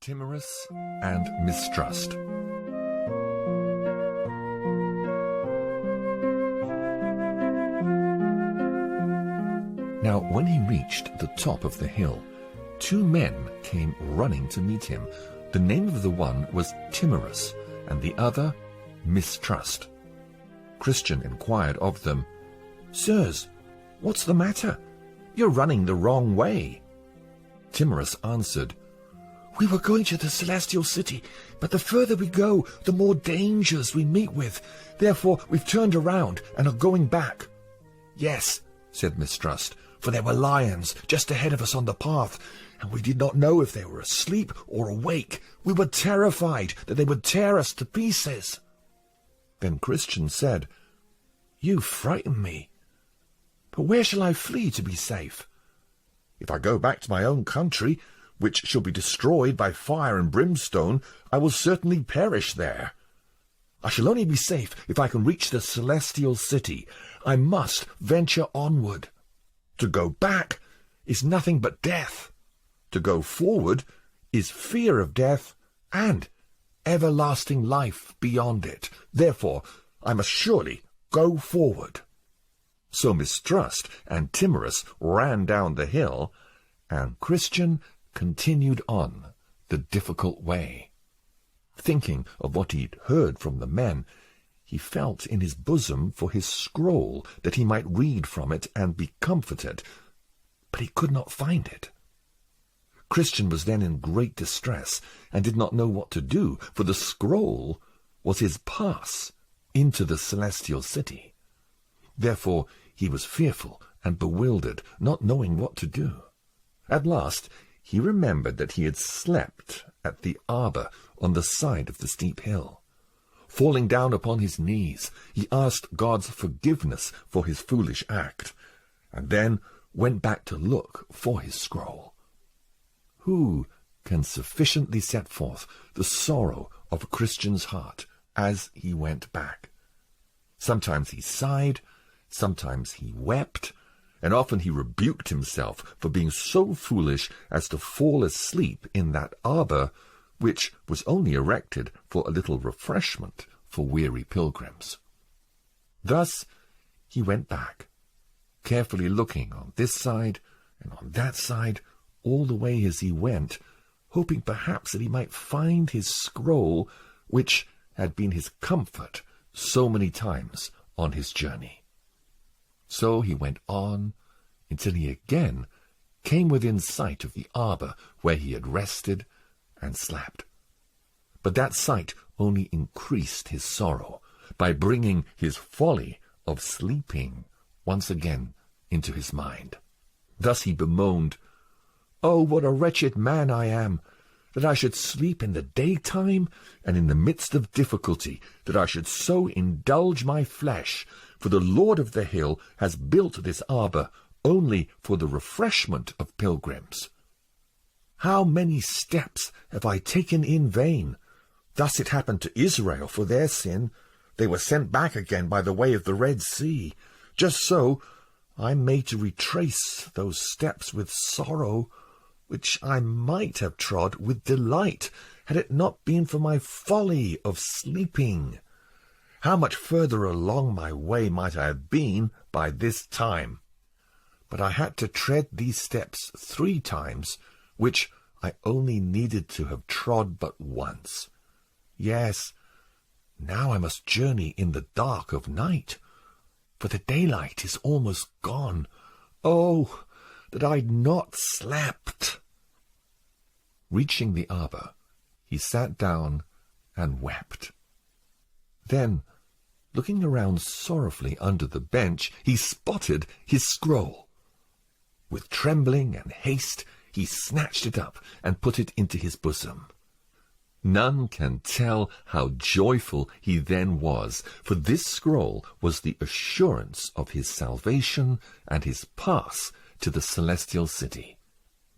Timorous and Mistrust. Now, when he reached the top of the hill, two men came running to meet him. The name of the one was Timorous, and the other Mistrust. Christian inquired of them, "Sirs, what's the matter? You're running the wrong way." Timorous answered, "We were going to the celestial city, but the further we go, the more dangers we meet with. Therefore we've turned around and are going back." "Yes," said Mistrust, "for there were lions just ahead of us on the path, and we did not know if they were asleep or awake. We were terrified that they would tear us to pieces." Then Christian said, "You frighten me. But where shall I flee to be safe? If I go back to my own country, which shall be destroyed by fire and brimstone, I will certainly perish there. I shall only be safe if I can reach the celestial city. I must venture onward. To go back is nothing but death. To go forward is fear of death and everlasting life beyond it. Therefore, I must surely go forward." So Mistrust and Timorous ran down the hill, and Christian continued on the difficult way. Thinking of what he'd heard from the men, he felt in his bosom for his scroll, that he might read from it and be comforted, but he could not find it. Christian was then in great distress, and did not know what to do, for the scroll was his pass into the celestial city. Therefore he was fearful and bewildered, not knowing what to do. At last he remembered that he had slept at the arbor on the side of the steep hill. Falling down upon his knees, he asked God's forgiveness for his foolish act, and then went back to look for his scroll. Who can sufficiently set forth the sorrow of a Christian's heart as he went back? Sometimes he sighed, sometimes he wept, and often he rebuked himself for being so foolish as to fall asleep in that arbor, which was only erected for a little refreshment for weary pilgrims. Thus he went back, carefully looking on this side and on that side all the way as he went, hoping perhaps that he might find his scroll, which had been his comfort so many times on his journey. So he went on until he again came within sight of the arbor where he had rested and slept. But that sight only increased his sorrow by bringing his folly of sleeping once again into his mind. Thus he bemoaned, "Oh, what a wretched man I am, that I should sleep in the daytime, and in the midst of difficulty, that I should so indulge my flesh, for the Lord of the hill has built this arbor only for the refreshment of pilgrims. How many steps have I taken in vain? Thus it happened to Israel for their sin. They were sent back again by the way of the Red Sea. Just so I'm made to retrace those steps with sorrow, which I might have trod with delight, had it not been for my folly of sleeping. How much further along my way might I have been by this time? But I had to tread these steps 3 times, which I only needed to have trod but once. Yes, now I must journey in the dark of night, for the daylight is almost gone. Oh, that I'd not slept!" Reaching the arbor, he sat down and wept. Then, looking around sorrowfully under the bench, he spotted his scroll. With trembling and haste, he snatched it up and put it into his bosom. None can tell how joyful he then was, for this scroll was the assurance of his salvation and his pass to the celestial city.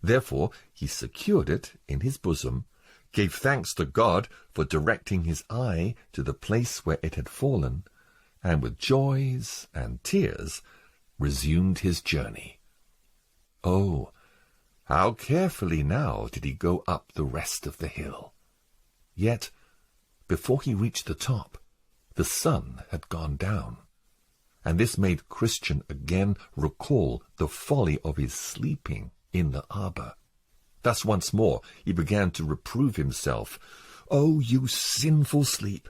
Therefore he secured it in his bosom, gave thanks to God for directing his eye to the place where it had fallen, and with joys and tears resumed his journey. Oh, How carefully now did he go up the rest of the hill. Yet, before he reached the top, the sun had gone down, and this made Christian again recall the folly of his sleeping in the arbour. Thus once more he began to reprove himself. "Oh, you sinful sleep!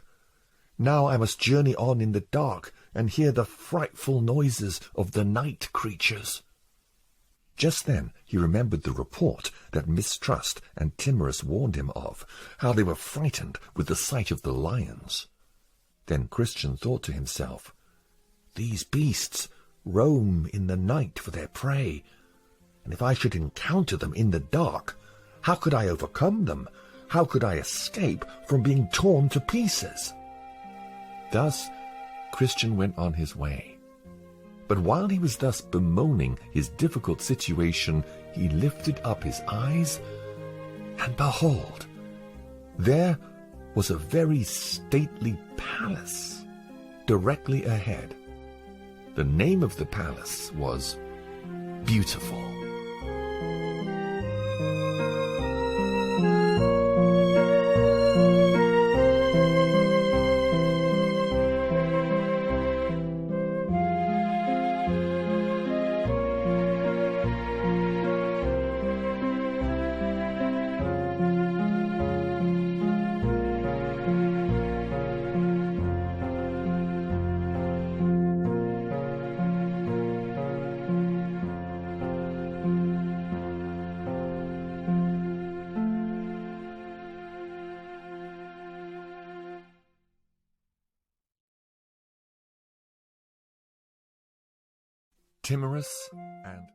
Now I must journey on in the dark and hear the frightful noises of the night creatures." Just then he remembered the report that Mistrust and Timorous warned him of, how they were frightened with the sight of the lions. Then Christian thought to himself, "These beasts roam in the night for their prey, and if I should encounter them in the dark, how could I overcome them? How could I escape from being torn to pieces?" Thus Christian went on his way. But while he was thus bemoaning his difficult situation, he lifted up his eyes, and behold, there was a very stately palace directly ahead. The name of the palace was Beautiful. Timorous and